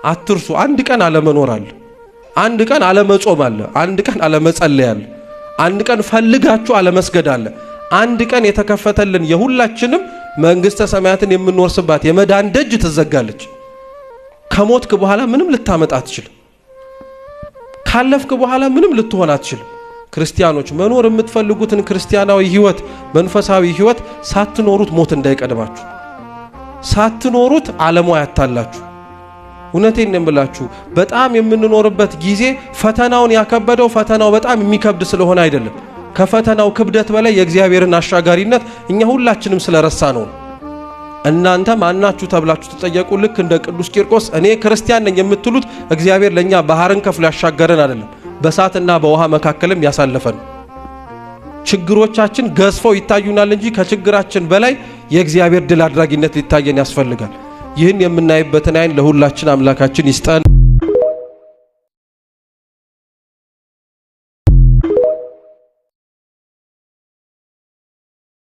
አትርሱ። አንድ ቀን አለመኖር አለ፣ አንድ ቀን አለመጾም አለ፣ አንድ ቀን አለመጸለይ አለ፣ አንድ ቀን ፈልጋችሁ አለመስገድ አለ። አንድ ቀን የተከፈተልን የሁላችንም መንግስተ ሰማያትን የምንወርስባት የመዳን ደጅ ትዘጋለች። ከሞትክ በኋላ ምንም ልታመጣ አትችልም። ካለፍክ በኋላ ምንም ልትሆን አትችልም። ክርስቲያኖች መኖር የምትፈልጉትን ክርስቲያናዊ ህይወት፣ መንፈሳዊ ህይወት ሳትኖሩት ሞት እንዳይቀድማችሁ፣ ሳትኖሩት ዓለሙ ያታላችሁ። እውነቴን ነው የምላችሁ። በጣም የምንኖርበት ጊዜ ፈተናውን ያከበደው ፈተናው በጣም የሚከብድ ስለሆነ አይደለም። ከፈተናው ክብደት በላይ የእግዚአብሔርን አሻጋሪነት እኛ ሁላችንም ስለረሳ ነው። እናንተ ማናችሁ ተብላችሁ ተጠየቁ። ልክ እንደ ቅዱስ ቂርቆስ እኔ ክርስቲያን ነኝ የምትሉት እግዚአብሔር ለኛ ባህርን ከፍሎ ያሻገረን አይደለም፣ በእሳትና በውሃ መካከልም ያሳለፈን። ችግሮቻችን ገዝፈው ይታዩናል እንጂ ከችግራችን በላይ የእግዚአብሔር ድል አድራጊነት ሊታየን ያስፈልጋል። ይህን የምናይበትን አይን ለሁላችን አምላካችን ይስጠን።